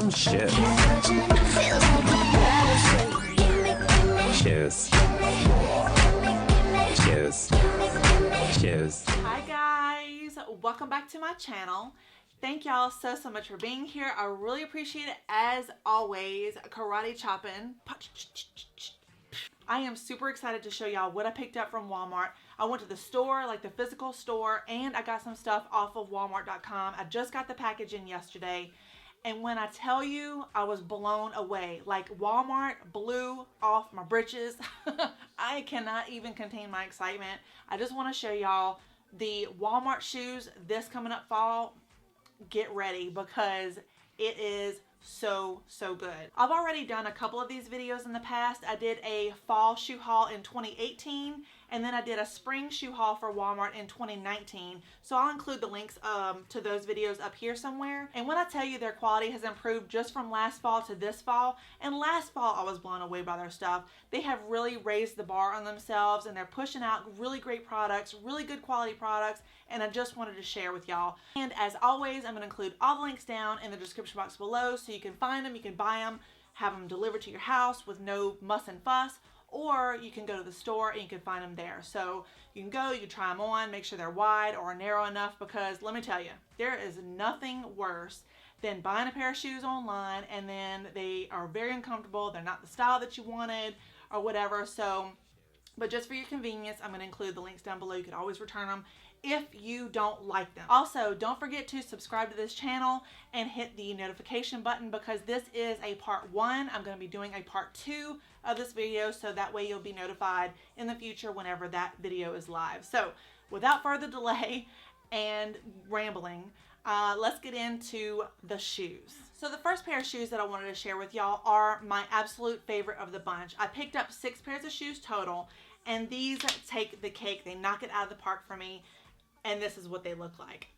some shit. Cheers. Cheers. Cheers. Hi guys, welcome back to my channel. Thank y'all so much for being here. I really appreciate it as always. Karate chopping. I am super excited to show y'all what I picked up from Walmart. I went to the store, like the physical store, and I got some stuff off of Walmart.com. I just got the package in yesterday. And when I tell you, I was blown away. Like, Walmart blew off my britches. I cannot even contain my excitement. I just want to show y'all the Walmart shoes this coming up fall. Get ready because it is so good. I've already done a couple of these videos in the past. I did a fall shoe haul in 2018 and then I did a spring shoe haul for Walmart in 2019. So I'll include the links to those videos up here somewhere. And when I tell you their quality has improved just from last fall to this fall, and last fall I was blown away by their stuff. They have really raised the bar on themselves and they're pushing out really great products, really good quality products, and I just wanted to share with y'all. And as always, I'm going to include all the links down in the description box below so you can find them, you can buy them, have them delivered to your house with no muss and fuss, or you can go to the store and you can find them there. So you can go, you can try them on, make sure they're wide or narrow enough, because let me tell you, there is nothing worse than buying a pair of shoes online and then they are very uncomfortable, they're not the style that you wanted or whatever. So, but just for your convenience, I'm going to include the links down below. You can always return them if you don't like them. Also, don't forget to subscribe to this channel and hit the notification button, because this is a part 1. I'm going to be doing a part 2 of this video, so that way you'll be notified in the future whenever that video is live. So without further delay and rambling, let's get into the shoes. So the first pair of shoes that I wanted to share with y'all are my absolute favorite of the bunch. I picked up 6 pairs of shoes total, and these take the cake. They knock it out of the park for me. And this is what they look like.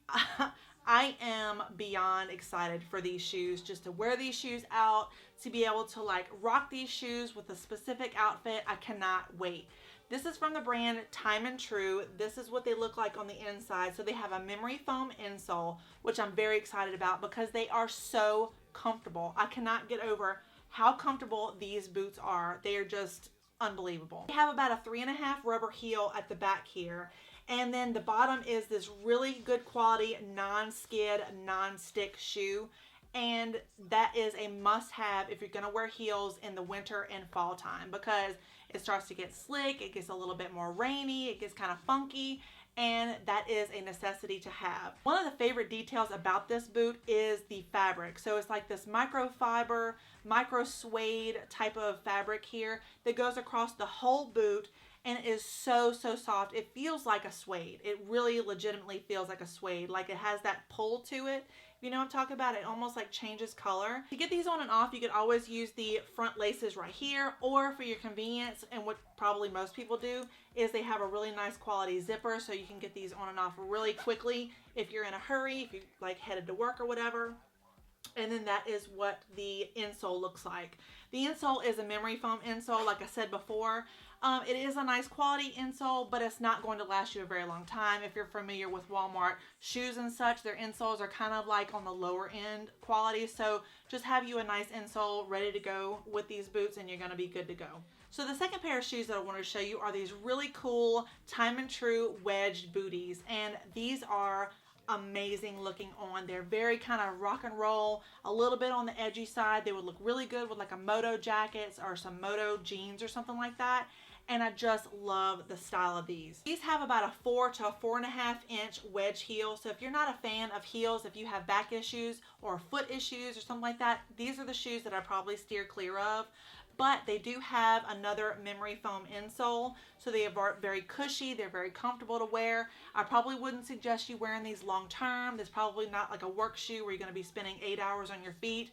I am beyond excited for these shoes, just to wear these shoes out, to be able to like rock these shoes with a specific outfit. I cannot wait. This is from the brand Time and True. This is what they look like on the inside. So they have a memory foam insole, which I'm very excited about because they are so comfortable. I cannot get over how comfortable these boots are. They are just unbelievable. They have about a 3.5 rubber heel at the back here. And then the bottom is this really good quality non-skid, non-stick shoe. And that is a must-have if you're going to wear heels in the winter and fall time, because it starts to get slick, it gets a little bit more rainy, it gets kind of funky, and that is a necessity to have. One of the favorite details about this boot is the fabric. So it's like this microfiber, micro suede type of fabric here that goes across the whole boot. And it is so soft. It feels like a suede. It really legitimately feels like a suede. Like it has that pull to it. You know what I'm talking about? It almost like changes color. To get these on and off, you could always use the front laces right here, or for your convenience, and what probably most people do, is they have a really nice quality zipper, so you can get these on and off really quickly if you're in a hurry, if you like headed to work or whatever. And then that is what the insole looks like. The insole is a memory foam insole, like I said before. It is a nice quality insole, but it's not going to last you a very long time. If you're familiar with Walmart shoes and such, their insoles are kind of like on the lower end quality. So just have you a nice insole ready to go with these boots and you're going to be good to go. So the second pair of shoes that I wanted to show you are these really cool Time and True wedged booties. And these are amazing looking on. They're very kind of rock and roll, a little bit on the edgy side. They would look really good with like a moto jackets or some moto jeans or something like that. And I just love the style of these. These have about a 4 to a 4.5 inch wedge heel. So if you're not a fan of heels, if you have back issues or foot issues or something like that, these are the shoes that I probably steer clear of. But they do have another memory foam insole, so they are very cushy, they're very comfortable to wear. I probably wouldn't suggest you wearing these long term. There's probably not like a work shoe where you're going to be spending 8 hours on your feet.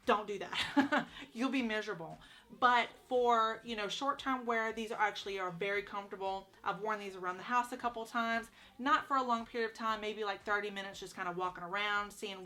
Don't do that. You'll be miserable. But for, you know, short-term wear, these are very comfortable. I've worn these around the house a couple times, not for a long period of time, maybe like 30 minutes, just kind of walking around, seeing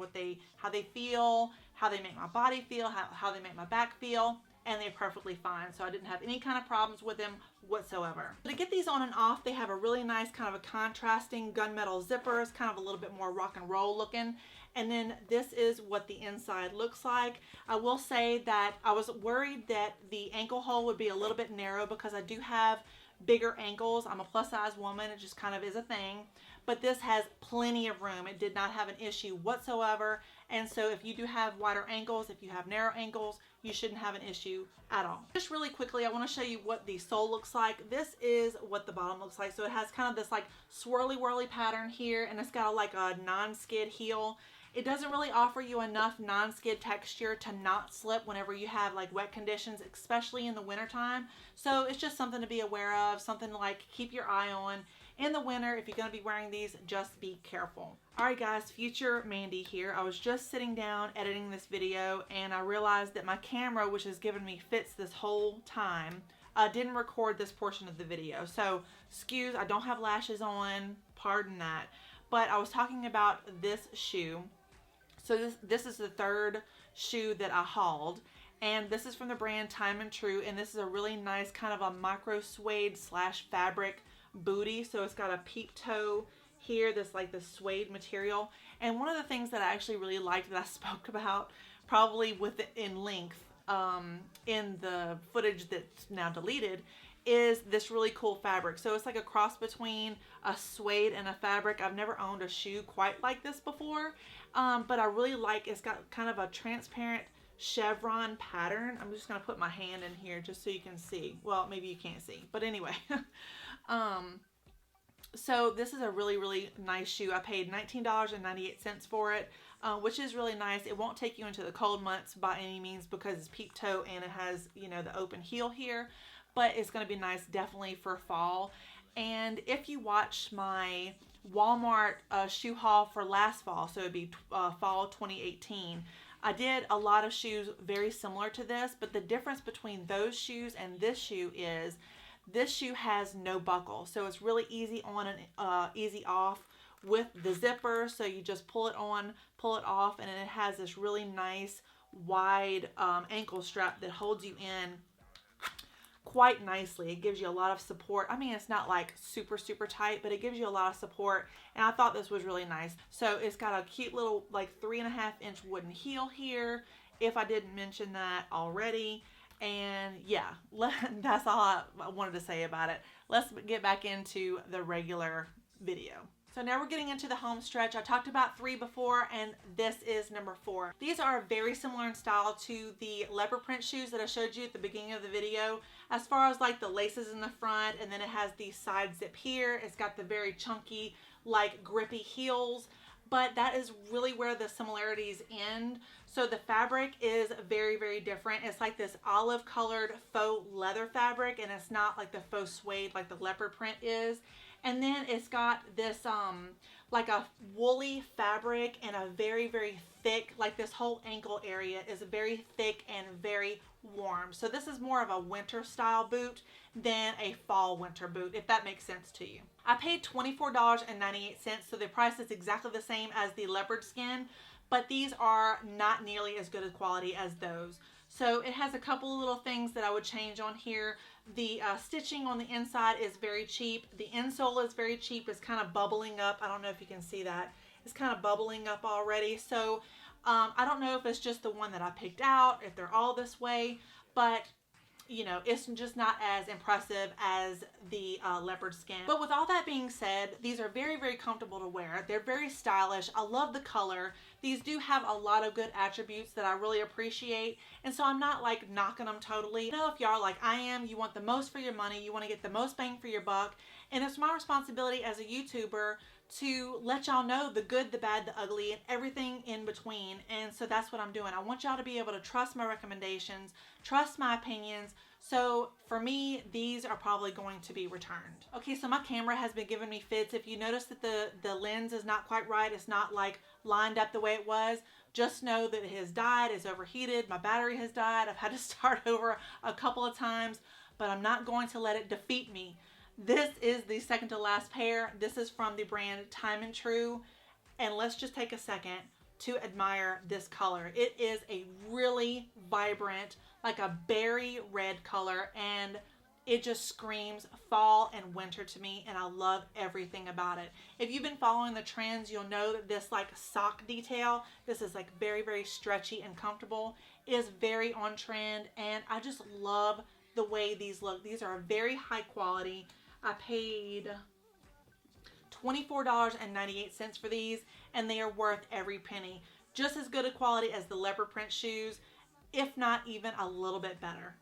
how they feel, how they make my body feel, how they make my back feel. And they're perfectly fine. So I didn't have any kind of problems with them whatsoever. To get these on and off, they have a really nice kind of a contrasting gunmetal zipper. It's kind of a little bit more rock and roll looking. And then this is what the inside looks like. I will say that I was worried that the ankle hole would be a little bit narrow because I do have bigger ankles. I'm a plus size woman. It just kind of is a thing. But this has plenty of room. It did not have an issue whatsoever. And so if you do have wider ankles, if you have narrow ankles, you shouldn't have an issue at all. Just really quickly, I want to show you what the sole looks like. This is what the bottom looks like. So it has kind of this like swirly whirly pattern here, and it's got like a non-skid heel. It doesn't really offer you enough non-skid texture to not slip whenever you have like wet conditions, especially in the wintertime. So it's just something to be aware of, something to like keep your eye on. In the winter, if you're going to be wearing these, just be careful. Alright guys, future Mandy here. I was just sitting down editing this video and I realized that my camera, which has given me fits this whole time, didn't record this portion of the video. So, excuse, I don't have lashes on, pardon that. But I was talking about this shoe. So this is the third shoe that I hauled. And this is from the brand Time and True. And this is a really nice kind of a micro suede slash fabric booty. So it's got a peep toe here, this like the suede material. And one of the things that I actually really liked that I spoke about probably in length in the footage that's now deleted is this really cool fabric. So it's like a cross between a suede and a fabric. I've never owned a shoe quite like this before, but I really like it's got kind of a transparent chevron pattern. I'm just gonna put my hand in here just so you can see. Well, maybe you can't see, but anyway. So this is a really, really nice shoe. I paid $19.98 for it, which is really nice. It won't take you into the cold months by any means because it's peep toe and it has, you know, the open heel here, but it's going to be nice definitely for fall. And if you watch my Walmart shoe haul for last fall, so it'd be fall 2018, I did a lot of shoes very similar to this, but the difference between those shoes and this shoe is this shoe has no buckle, so it's really easy on and easy off with the zipper. So you just pull it on, pull it off, and it has this really nice wide ankle strap that holds you in quite nicely. It gives you a lot of support. I mean, it's not like super tight, but it gives you a lot of support, and I thought this was really nice. So it's got a cute little like 3.5-inch wooden heel here, if I didn't mention that already. And yeah, that's all I wanted to say about it. Let's get back into the regular video. So now we're getting into the home stretch. I talked about 3 before, and this is number 4. These are very similar in style to the leopard print shoes that I showed you at the beginning of the video. As far as like the laces in the front, and then it has the side zip here. It's got the very chunky, like grippy heels. But that is really where the similarities end. So the fabric is very different. It's like this olive colored faux leather fabric, and it's not like the faux suede like the leopard print is. And then it's got this like a woolly fabric and a very thick, like this whole ankle area is very thick and very warm. So this is more of a winter style boot than a fall winter boot, if that makes sense to you. I paid $24.98, so the price is exactly the same as the leopard skin, but these are not nearly as good a quality as those. So it has a couple of little things that I would change on here. The stitching on the inside is very cheap. The insole is very cheap. It's kind of bubbling up. I don't know if you can see that. It's kind of bubbling up already. So I don't know if it's just the one that I picked out, if they're all this way, but you know, it's just not as impressive as the leopard skin. But with all that being said, these are very comfortable to wear. They're very stylish. I love the color. These do have a lot of good attributes that I really appreciate. And so I'm not like knocking them totally. You know, if y'all like I am, you want the most for your money. You want to get the most bang for your buck. And it's my responsibility as a YouTuber to let y'all know the good, the bad, the ugly, and everything in between. And so that's what I'm doing. I want y'all to be able to trust my recommendations, trust my opinions. So for me, these are probably going to be returned. Okay, so my camera has been giving me fits. If you notice that the lens is not quite right, it's not like lined up the way it was, just know that it has died, it's overheated, my battery has died. I've had to start over a couple of times, but I'm not going to let it defeat me. This is the second to last pair. This is from the brand Time and True. And let's just take a second to admire this color. It is a really vibrant, like a berry red color, and It just screams fall and winter to me, and I love everything about it. If you've been following the trends, you'll know that this like sock detail, this is like very, very stretchy and comfortable, is very on trend, and I just love the way these look. These are very high quality. I paid $24.98 for these, and they are worth every penny. Just as good a quality as the leopard print shoes, if not even a little bit better.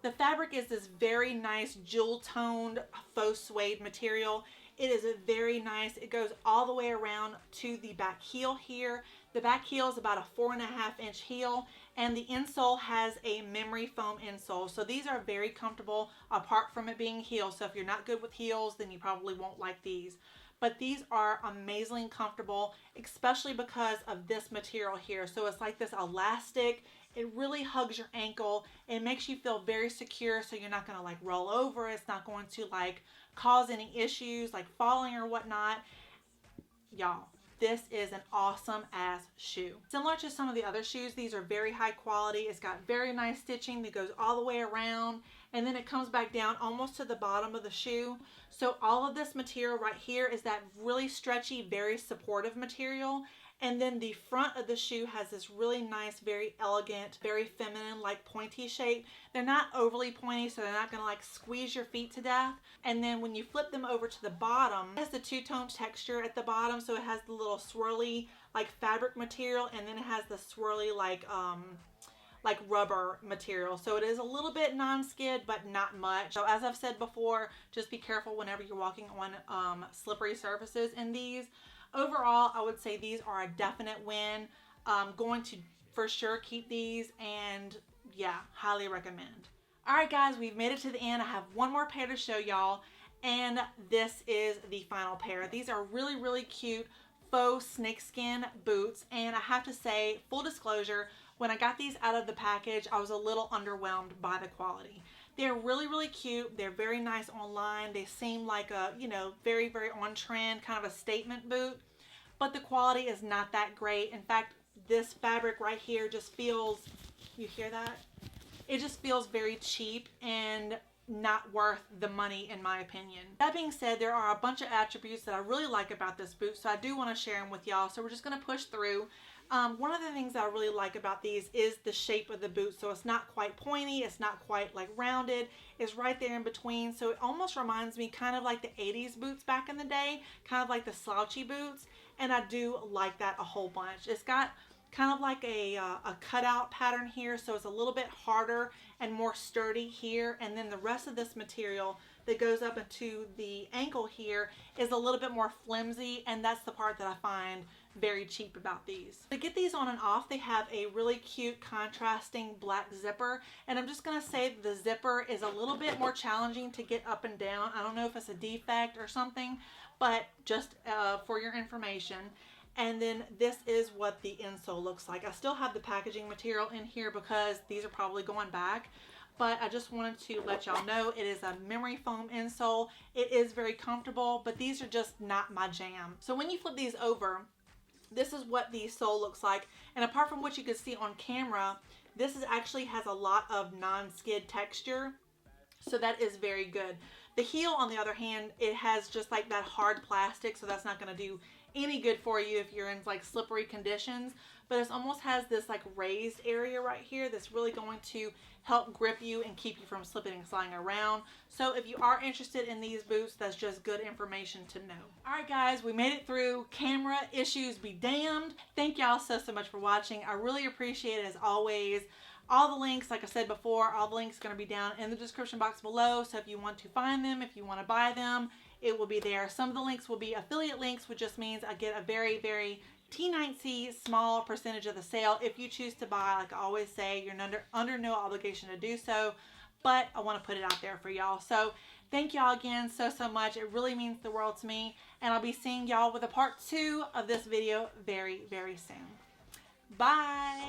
The fabric is this very nice jewel toned faux suede material. It is very nice. It goes all the way around to the back heel here. The back heel is about a 4.5 inch heel, and the insole has a memory foam insole. So these are very comfortable apart from it being heels. So if you're not good with heels, then you probably won't like these. But these are amazingly comfortable, especially because of this material here. So it's like this elastic. It really hugs your ankle. It makes you feel very secure, so you're not going to like roll over. It's not going to like cause any issues like falling or whatnot. Y'all, this is an awesome ass shoe. Similar to some of the other shoes, these are very high quality. It's got very nice stitching that goes all the way around, and then it comes back down almost to the bottom of the shoe. So all of this material right here is that really stretchy, very supportive material. And then the front of the shoe has this really nice, very elegant, very feminine, like pointy shape. They're not overly pointy, so they're not gonna like squeeze your feet to death. And then when you flip them over to the bottom, it has the two-tone texture at the bottom. So it has the little swirly like fabric material, and then it has the swirly like rubber material. So it is a little bit non-skid, but not much. So as I've said before, just be careful whenever you're walking on slippery surfaces in these. Overall, I would say these are a definite win. Going to for sure keep these, and yeah, highly recommend. All right, guys, we've made it to the end. I have one more pair to show y'all, and this is the final pair. These are really, really cute faux snakeskin boots, and I have to say, full disclosure, when I got these out of the package, I was a little underwhelmed by the quality. They're really, really cute. They're very nice online. They seem like a, you know, very, very on trend, kind of a statement boot, but the quality is not that great. In fact, this fabric right here just feels, you hear that? It just feels very cheap and not worth the money, in my opinion. That being said, there are a bunch of attributes that I really like about this boot, so I do want to share them with y'all. So we're just going to push through. One of the things that I really like about these is the shape of the boot. So it's not quite pointy, it's not quite like rounded, it's right there in between. So it almost reminds me kind of like the 80s boots back in the day, kind of like the slouchy boots, and I do like that a whole bunch. It's got kind of like a cutout pattern here, so it's a little bit harder and more sturdy here, and then the rest of this material that goes up into the ankle here is a little bit more flimsy, and that's the part that I find very cheap about these. To get these on and off, they have a really cute contrasting black zipper, and I'm just gonna say the zipper is a little bit more challenging to get up and down. I don't know if it's a defect or something, but just for your information. And then this is what the insole looks like. I still have the packaging material in here because these are probably going back, but I just wanted to let y'all know it is a memory foam insole. It is very comfortable, but these are just not my jam. So when you flip these over, this is what the sole looks like. And apart from what you can see on camera, this is actually has a lot of non-skid texture. So that is very good. The heel, on the other hand, it has just like that hard plastic. So that's not going to do any good for you if you're in like slippery conditions. But it almost has this like raised area right here that's really going to help grip you and keep you from slipping and sliding around. So if you are interested in these boots, that's just good information to know. All right, guys, we made it through. Camera issues be damned. Thank y'all so much for watching. I really appreciate it as always. All the links, like I said before, all the links are going to be down in the description box below. So if you want to find them, if you want to buy them, it will be there. Some of the links will be affiliate links, which just means I get a very, very T9C small percentage of the sale. If you choose to buy, like I always say, you're under no obligation to do so, but I want to put it out there for y'all. So thank y'all again so much. It really means the world to me, and I'll be seeing y'all with a part 2 of this video very, very soon. Bye.